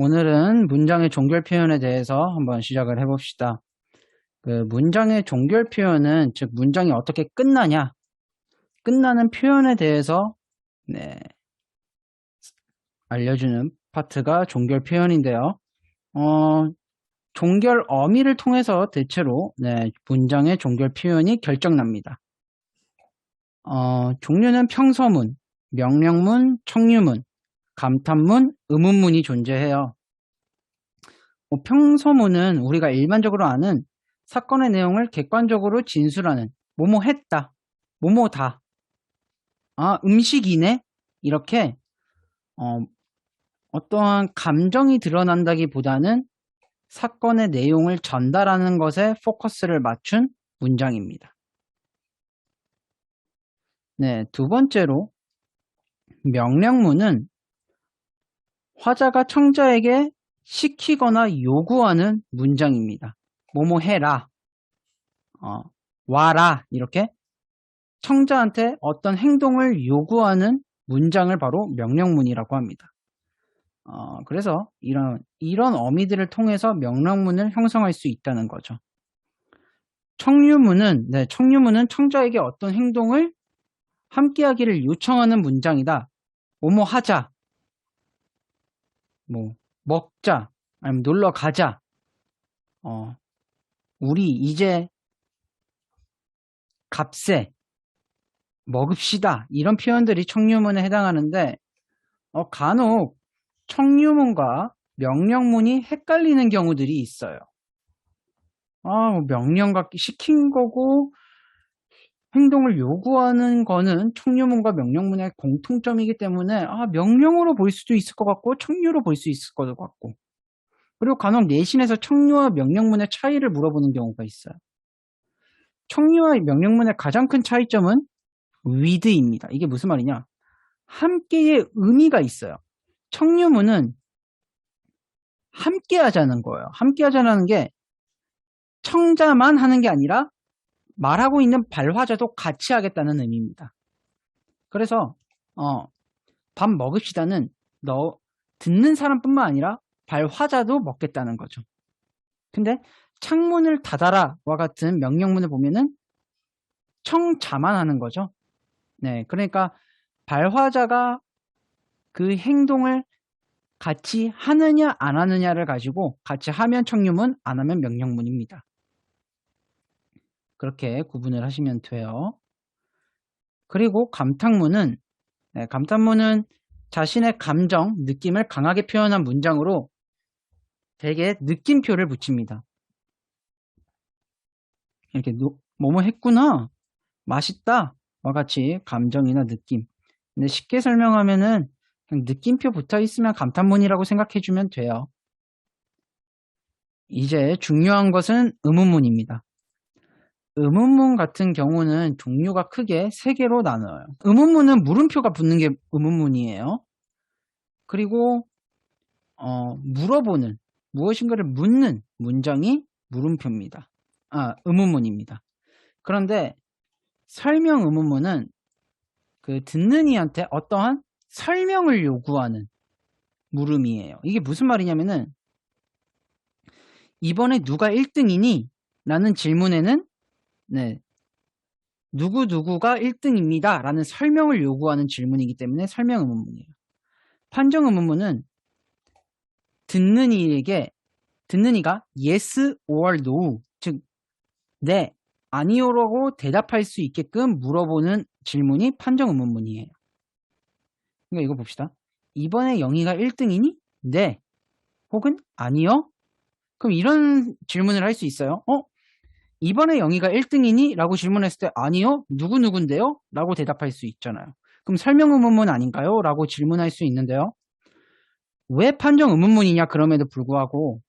오늘은 문장의 종결 표현에 대해서 한번 시작을 해봅시다. 문장의 종결 표현은 즉 문장이 어떻게 끝나냐, 끝나는 표현에 대해서 알려주는 파트가 종결 표현인데요. 종결 어미를 통해서 대체로 문장의 종결 표현이 결정납니다. 종류는 평서문, 명령문, 청유문, 감탄문, 의문문이 존재해요. 평서문은 우리가 일반적으로 아는 사건의 내용을 객관적으로 진술하는 뭐뭐 했다, 뭐뭐다, 음식이네, 이렇게 어떠한 감정이 드러난다기보다는 사건의 내용을 전달하는 것에 포커스를 맞춘 문장입니다. 두 번째로 명령문은 화자가 청자에게 시키거나 요구하는 문장입니다. 뭐뭐 해라, 와라, 이렇게 청자한테 어떤 행동을 요구하는 문장을 바로 명령문이라고 합니다. 그래서 이런 어미들을 통해서 명령문을 형성할 수 있다는 거죠. 청유문은 청자에게 어떤 행동을 함께 하기를 요청하는 문장이다. 뭐뭐 하자, 뭐 먹자, 아니면 놀러 가자, 우리 이제 값세, 먹읍시다, 이런 표현들이 청유문에 해당하는데 간혹 청유문과 명령문이 헷갈리는 경우들이 있어요. 명령받기 시킨 거고 행동을 요구하는 거는 청유문과 명령문의 공통점이기 때문에 명령으로 볼 수도 있을 것 같고 청유로 볼 수 있을 것 같고, 그리고 간혹 내신에서 청유와 명령문의 차이를 물어보는 경우가 있어요. 청유와 명령문의 가장 큰 차이점은 with입니다. 이게 무슨 말이냐? 함께의 의미가 있어요. 청유문은 함께 하자는 거예요. 함께 하자는 게 청자만 하는 게 아니라 말하고 있는 발화자도 같이 하겠다는 의미입니다. 그래서 밥 먹읍시다는 듣는 사람뿐만 아니라 발화자도 먹겠다는 거죠. 근데 창문을 닫아라와 같은 명령문을 보면은 청자만 하는 거죠. 그러니까 발화자가 그 행동을 같이 하느냐 안 하느냐를 가지고 같이 하면 청유문, 안 하면 명령문입니다. 그렇게 구분을 하시면 돼요. 그리고 감탄문은 자신의 감정, 느낌을 강하게 표현한 문장으로 대개 느낌표를 붙입니다. 이렇게 뭐뭐 했구나, 맛있다 와 같이 감정이나 느낌. 근데 쉽게 설명하면은 그냥 느낌표 붙어 있으면 감탄문이라고 생각해 주면 돼요. 이제 중요한 것은 의문문입니다. 의문문 같은 경우는 종류가 크게 3개로 나눠요. 의문문은 물음표가 붙는 게 의문문이에요. 그리고 물어보는, 무엇인가를 묻는 문장이 물음표입니다. 의문문입니다. 그런데 설명 의문문은 듣는 이한테 어떠한 설명을 요구하는 물음이에요. 이게 무슨 말이냐면은 이번에 누가 1등이니? 라는 질문에는 누구누구가 1등입니다 라는 설명을 요구하는 질문이기 때문에 설명 의문문이에요. 판정 의문문은 듣는 이가 yes or no, 즉 네, 아니요라고 대답할 수 있게끔 물어보는 질문이 판정 의문문이에요. 그러니까 이거 봅시다. 이번에 영희가 1등이니? 네. 혹은 아니요? 그럼 이런 질문을 할 수 있어요. 이번에 영희가 1등이니? 라고 질문했을 때 아니요? 누구누군데요? 라고 대답할 수 있잖아요. 그럼 설명 의문문 아닌가요? 라고 질문할 수 있는데요. 왜 판정 의문문이냐? 그럼에도 불구하고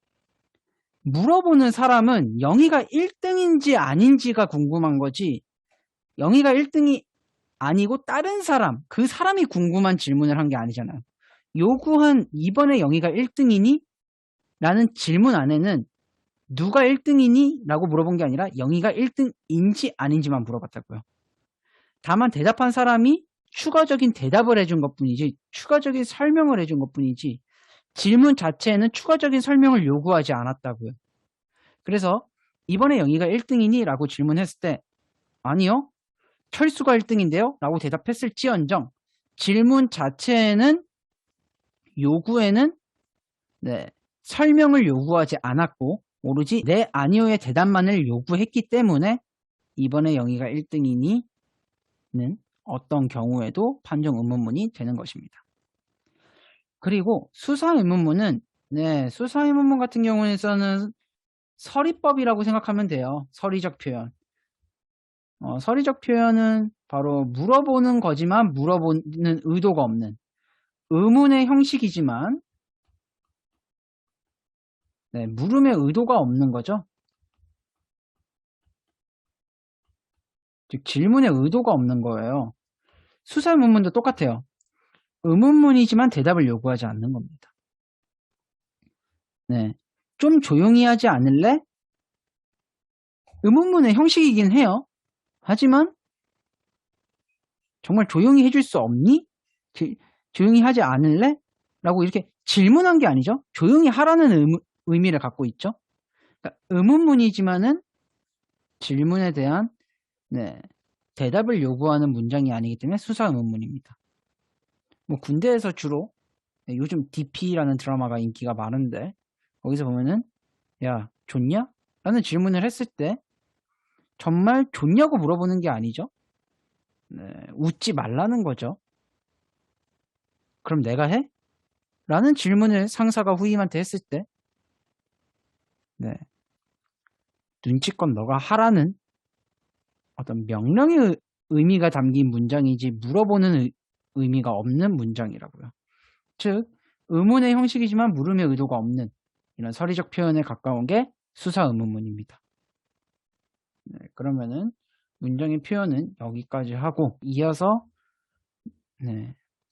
물어보는 사람은 영희가 1등인지 아닌지가 궁금한 거지, 영희가 1등이 아니고 다른 사람, 그 사람이 궁금한 질문을 한 게 아니잖아요. 요구한 이번에 영희가 1등이니? 라는 질문 안에는 누가 1등이니? 라고 물어본 게 아니라 영희가 1등인지 아닌지만 물어봤다고요. 다만 대답한 사람이 추가적인 대답을 해준 것뿐이지, 추가적인 설명을 해준 것뿐이지 질문 자체에는 추가적인 설명을 요구하지 않았다고요. 그래서 이번에 영희가 1등이니? 라고 질문했을 때 아니요. 철수가 1등인데요? 라고 대답했을지언정 질문 자체에는 요구에는 네, 설명을 요구하지 않았고 오로지 네, 아니요의 대답만을 요구했기 때문에 이번에 영희가 1등이니? 는 어떤 경우에도 판정 의문문이 되는 것입니다. 그리고 수사 의문문은 수사 의문문 같은 경우에는 서리법이라고 생각하면 돼요. 서리적 표현. 서리적 표현은 바로 물어보는 거지만 물어보는 의도가 없는 의문의 형식이지만 물음의 의도가 없는 거죠. 즉 질문의 의도가 없는 거예요. 수사 의문문도 똑같아요. 의문문이지만 대답을 요구하지 않는 겁니다. 좀 조용히 하지 않을래? 의문문의 형식이긴 해요. 하지만 정말 조용히 해줄 수 없니? 조용히 하지 않을래? 라고 이렇게 질문한 게 아니죠. 조용히 하라는 의미를 갖고 있죠. 그러니까 의문문이지만은 질문에 대한 대답을 요구하는 문장이 아니기 때문에 수사 의문문입니다. 뭐 군대에서 주로 요즘 DP라는 드라마가 인기가 많은데 거기서 보면은 야 좋냐? 라는 질문을 했을 때 정말 좋냐고 물어보는 게 아니죠. 웃지 말라는 거죠. 그럼 내가 해? 라는 질문을 상사가 후임한테 했을 때 눈치껏 너가 하라는 어떤 명령의 의미가 담긴 문장이지 물어보는 의미가 없는 문장이라고요. 즉 의문의 형식이지만 물음의 의도가 없는 이런 서리적 표현에 가까운 게 수사 의문문입니다. 그러면은 문장의 표현은 여기까지 하고 이어서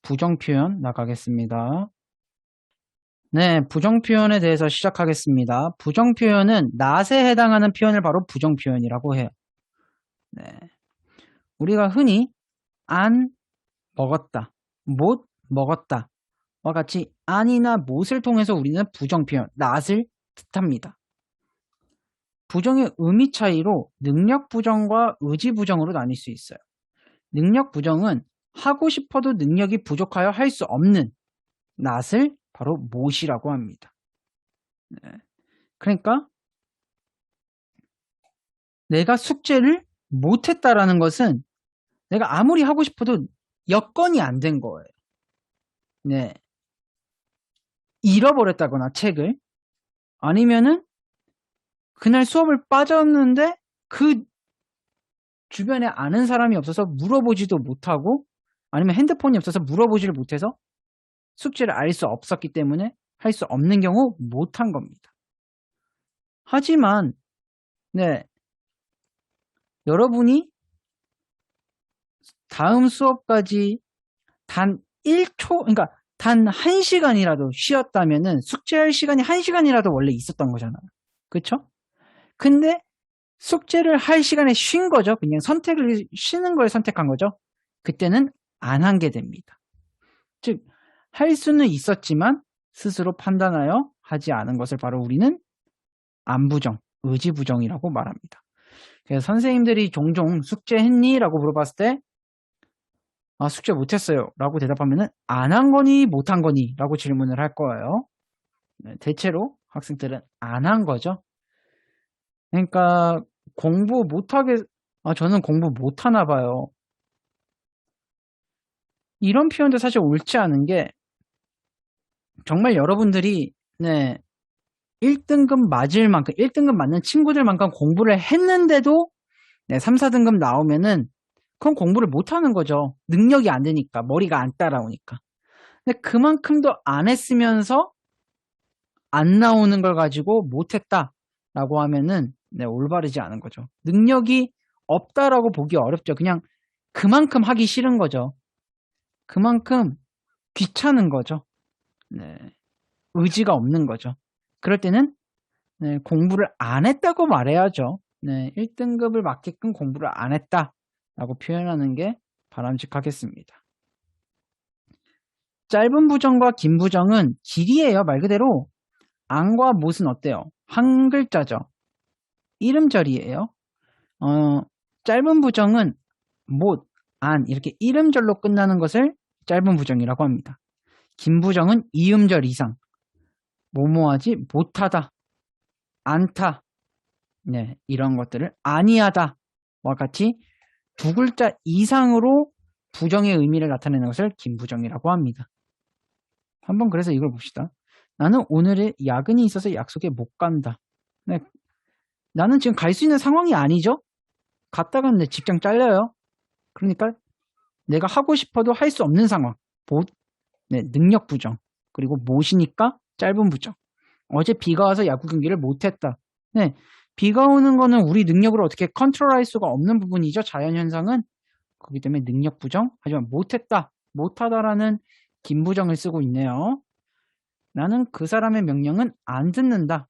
부정 표현 나가겠습니다. 부정 표현에 대해서 시작하겠습니다. 부정 표현은 not에 해당하는 표현을 바로 부정 표현이라고 해요. 우리가 흔히 안 먹었다, 못 먹었다 와 같이 안이나 못을 통해서 우리는 부정 표현, not을 뜻합니다. 부정의 의미 차이로 능력 부정과 의지 부정으로 나뉠 수 있어요. 능력 부정은 하고 싶어도 능력이 부족하여 할 수 없는 not을 바로 못이라고 합니다. 그러니까 내가 숙제를 못했다라는 것은 내가 아무리 하고 싶어도 여건이 안 된 거예요. 잃어버렸다거나 책을 아니면은 그날 수업을 빠졌는데 그 주변에 아는 사람이 없어서 물어보지도 못하고 아니면 핸드폰이 없어서 물어보지를 못해서 숙제를 알 수 없었기 때문에 할 수 없는 경우 못한 겁니다. 하지만 여러분이 다음 수업까지 단 1초 그러니까 단 1시간이라도 쉬었다면은 숙제할 시간이 1시간이라도 원래 있었던 거잖아요. 그렇죠? 근데 숙제를 할 시간에 쉰 거죠. 그냥 쉬는 걸 선택한 거죠. 그때는 안 한 게 됩니다. 즉, 할 수는 있었지만 스스로 판단하여 하지 않은 것을 바로 우리는 안부정, 의지부정이라고 말합니다. 그래서 선생님들이 종종 숙제했니? 라고 물어봤을 때 숙제 못했어요 라고 대답하면 안 한 거니 못한 거니? 라고 질문을 할 거예요. 대체로 학생들은 안 한 거죠. 그러니까 공부 못하게 저는 공부 못하나 봐요. 이런 표현도 사실 옳지 않은 게 정말 여러분들이 1등급 맞을 만큼 1등급 맞는 친구들만큼 공부를 했는데도 3, 4등급 나오면은 그건 공부를 못하는 거죠. 능력이 안 되니까 머리가 안 따라오니까. 근데 그만큼도 안 했으면서 안 나오는 걸 가지고 못했다라고 하면은 올바르지 않은 거죠. 능력이 없다라고 보기 어렵죠. 그냥 그만큼 하기 싫은 거죠. 그만큼 귀찮은 거죠. 의지가 없는 거죠. 그럴 때는 공부를 안 했다고 말해야죠. 1등급을 맞게끔 공부를 안 했다라고 표현하는 게 바람직하겠습니다. 짧은 부정과 긴 부정은 길이에요. 말 그대로 안과 못은 어때요? 한 글자죠. 이름절이에요. 짧은 부정은 못, 안 이렇게 이름절로 끝나는 것을 짧은 부정이라고 합니다. 긴 부정은 이음절 이상. 뭐뭐하지 못하다, 않다, 네, 이런 것들을 아니하다와 같이 두 글자 이상으로 부정의 의미를 나타내는 것을 긴 부정이라고 합니다. 한번 그래서 이걸 봅시다. 나는 오늘의 야근이 있어서 약속에 못 간다. 네, 나는 지금 갈 수 있는 상황이 아니죠? 갔다가 내 직장 잘려요. 그러니까 내가 하고 싶어도 할 수 없는 상황. 네, 능력 부정. 그리고 못이니까 짧은 부정. 어제 비가 와서 야구 경기를 못했다. 네, 비가 오는 거는 우리 능력으로 어떻게 컨트롤할 수가 없는 부분이죠. 자연현상은. 그렇기 때문에 능력 부정. 하지만 못했다, 못하다라는 긴 부정을 쓰고 있네요. 나는 그 사람의 명령은 안 듣는다.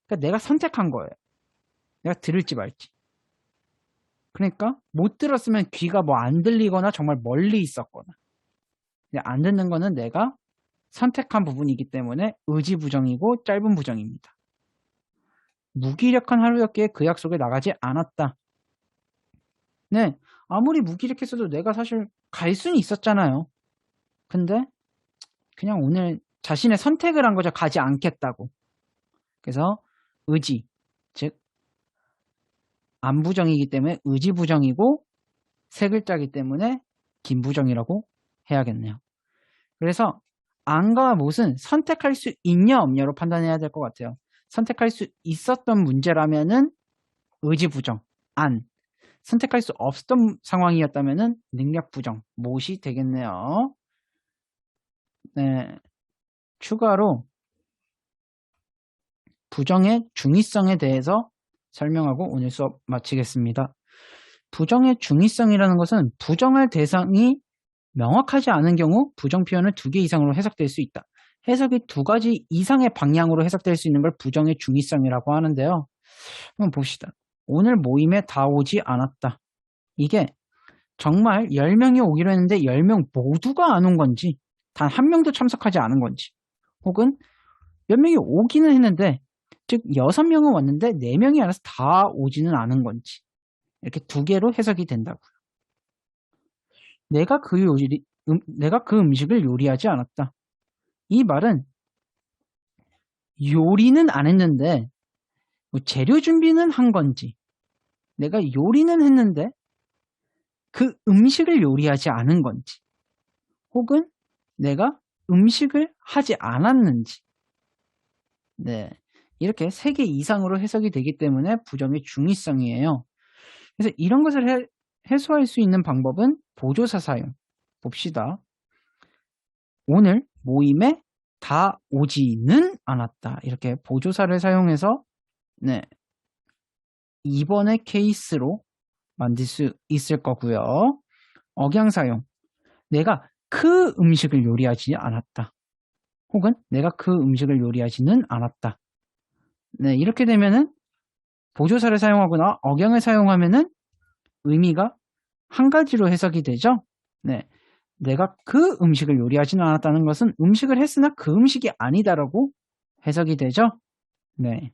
그러니까 내가 선택한 거예요. 내가 들을지 말지. 그러니까 못 들었으면 귀가 뭐 안 들리거나 정말 멀리 있었거나. 안 듣는 거는 내가 선택한 부분이기 때문에 의지 부정이고 짧은 부정입니다. 무기력한 하루였기에 그 약속에 나가지 않았다. 네, 아무리 무기력했어도 내가 사실 갈 수는 있었잖아요. 근데 그냥 오늘 자신의 선택을 한 거죠. 가지 않겠다고. 그래서 의지, 즉 안부정이기 때문에 의지부정이고 세 글자이기 때문에 긴부정이라고 해야겠네요. 그래서 안과 못은 선택할 수 있냐 없냐로 판단해야 될 것 같아요. 선택할 수 있었던 문제라면은 의지부정, 안. 선택할 수 없었던 상황이었다면은 능력부정, 못이 되겠네요. 네, 추가로 부정의 중의성에 대해서 설명하고 오늘 수업 마치겠습니다. 부정의 중의성이라는 것은 부정할 대상이 명확하지 않은 경우 부정 표현은 2개 이상으로 해석될 수 있다. 해석이 2가지 이상의 방향으로 해석될 수 있는 걸 부정의 중의성이라고 하는데요. 한번 봅시다. 오늘 모임에 다 오지 않았다. 이게 정말 10명이 오기로 했는데 10명 모두가 안 온 건지 단 1명도 참석하지 않은 건지 혹은 몇 명이 오기는 했는데 즉 6명은 왔는데 4명이 알아서 다 오지는 않은 건지 이렇게 2개로 해석이 된다고요. 내가 그 음식을 요리하지 않았다. 이 말은 요리는 안 했는데 뭐 재료 준비는 한 건지 내가 요리는 했는데 그 음식을 요리하지 않은 건지 혹은 내가 음식을 하지 않았는지 네, 이렇게 3개 이상으로 해석이 되기 때문에 부정의 중의성이에요. 그래서 이런 것을 해소할 수 있는 방법은 보조사 사용. 봅시다. 오늘 모임에 다 오지는 않았다. 이렇게 보조사를 사용해서 네, 2번의 케이스로 만들 수 있을 거고요. 억양 사용. 내가 그 음식을 요리하지 않았다. 혹은 내가 그 음식을 요리하지는 않았다. 네, 이렇게 되면은 보조사를 사용하거나 억양을 사용하면은 의미가 한 가지로 해석이 되죠. 네, 내가 그 음식을 요리하지는 않았다는 것은 음식을 했으나 그 음식이 아니다라고 해석이 되죠. 네.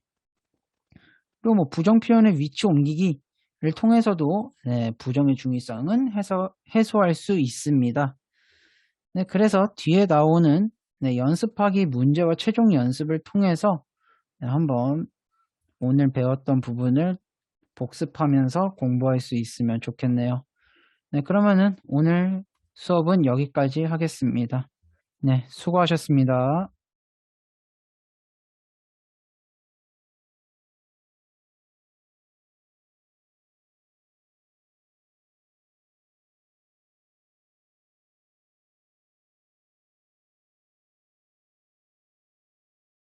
그리고 뭐 부정 표현의 위치 옮기기를 통해서도 네, 부정의 중의성은 해소할 수 있습니다. 네, 그래서 뒤에 나오는 네, 연습하기 문제와 최종 연습을 통해서 네, 한번 오늘 배웠던 부분을 복습하면서 공부할 수 있으면 좋겠네요. 네, 그러면은 오늘 수업은 여기까지 하겠습니다. 네, 수고하셨습니다.